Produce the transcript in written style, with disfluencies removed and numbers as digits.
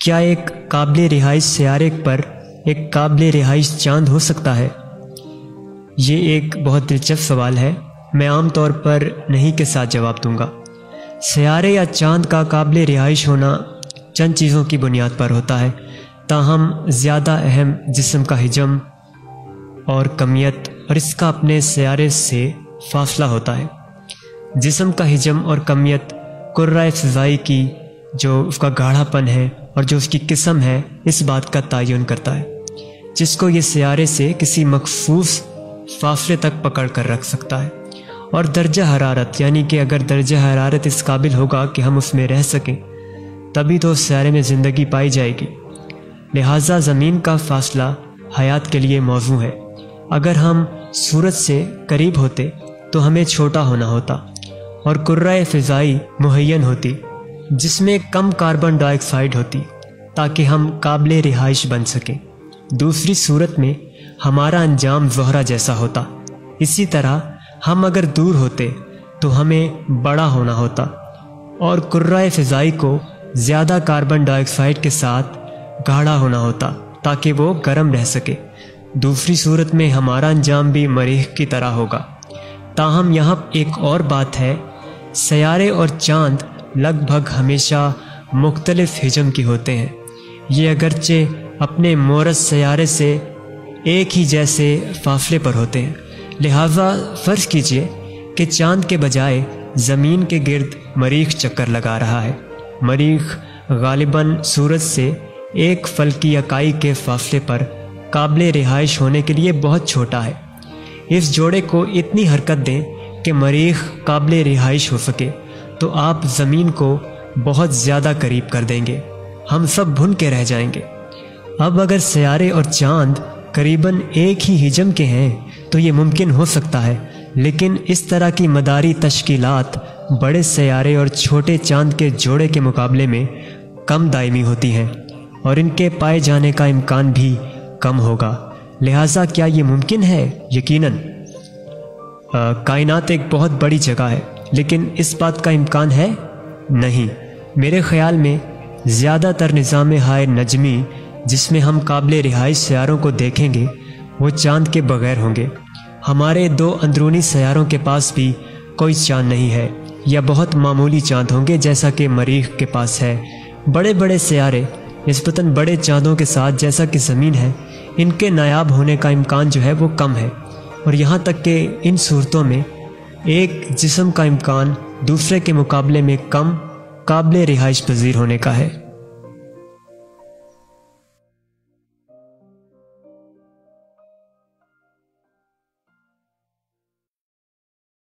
کیا ایک قابل رہائش سیارے پر ایک قابل رہائش چاند ہو سکتا ہے؟ یہ ایک بہت دلچسپ سوال ہے۔ میں عام طور پر نہیں کے ساتھ جواب دوں گا۔ سیارے یا چاند کا قابل رہائش ہونا چند چیزوں کی بنیاد پر ہوتا ہے، تاہم زیادہ اہم جسم کا حجم اور کمیت اور اس کا اپنے سیارے سے فاصلہ ہوتا ہے۔ جسم کا حجم اور کمیت کرۂ فضائی کی جو اس کا گاڑھا پن ہے اور جو اس کی قسم ہے اس بات کا تعین کرتا ہے، جس کو یہ سیارے سے کسی مخصوص فاصلے تک پکڑ کر رکھ سکتا ہے۔ اور درجہ حرارت، یعنی کہ اگر درجہ حرارت اس قابل ہوگا کہ ہم اس میں رہ سکیں تبھی تو اس سیارے میں زندگی پائی جائے گی۔ لہٰذا زمین کا فاصلہ حیات کے لیے موزوں ہے۔ اگر ہم سورج سے قریب ہوتے تو ہمیں چھوٹا ہونا ہوتا اور کرۂ فضائی مہین ہوتی جس میں کم کاربن ڈائی آکسائڈ ہوتی تاکہ ہم قابل رہائش بن سکیں۔ دوسری صورت میں ہمارا انجام زہرہ جیسا ہوتا۔ اسی طرح ہم اگر دور ہوتے تو ہمیں بڑا ہونا ہوتا اور کرۂ فضائی کو زیادہ کاربن ڈائی آکسائڈ کے ساتھ گاڑھا ہونا ہوتا تاکہ وہ گرم رہ سکے۔ دوسری صورت میں ہمارا انجام بھی مریخ کی طرح ہوگا۔ تاہم یہاں ایک اور بات ہے، سیارے اور چاند لگ بھگ ہمیشہ مختلف حجم کے ہوتے ہیں۔ یہ اگرچہ اپنے مورث سیارے سے ایک ہی جیسے فاصلے پر ہوتے ہیں۔ لہٰذا فرض کیجئے کہ چاند کے بجائے زمین کے گرد مریخ چکر لگا رہا ہے۔ مریخ غالباً سورج سے ایک فلکی اکائی کے فاصلے پر قابل رہائش ہونے کے لیے بہت چھوٹا ہے۔ اس جوڑے کو اتنی حرکت دیں کہ مریخ قابل رہائش ہو سکے تو آپ زمین کو بہت زیادہ قریب کر دیں گے، ہم سب بھن کے رہ جائیں گے۔ اب اگر سیارے اور چاند قریباً ایک ہی حجم کے ہیں تو یہ ممکن ہو سکتا ہے، لیکن اس طرح کی مداری تشکیلات بڑے سیارے اور چھوٹے چاند کے جوڑے کے مقابلے میں کم دائمی ہوتی ہیں اور ان کے پائے جانے کا امکان بھی کم ہوگا۔ لہٰذا کیا یہ ممکن ہے؟ یقیناً۔ کائنات ایک بہت بڑی جگہ ہے، لیکن اس بات کا امکان ہے؟ نہیں۔ میرے خیال میں زیادہ تر نظام ہائے نجمی جس میں ہم قابل رہائش سیاروں کو دیکھیں گے وہ چاند کے بغیر ہوں گے۔ ہمارے دو اندرونی سیاروں کے پاس بھی کوئی چاند نہیں ہے یا بہت معمولی چاند ہوں گے جیسا کہ مریخ کے پاس ہے۔ بڑے بڑے سیارے نسبتاً بڑے چاندوں کے ساتھ جیسا کہ زمین ہے، ان کے نایاب ہونے کا امکان جو ہے وہ کم ہے، اور یہاں تک کہ ان صورتوں میں ایک جسم کا امکان دوسرے کے مقابلے میں کم قابل رہائش پذیر ہونے کا ہے۔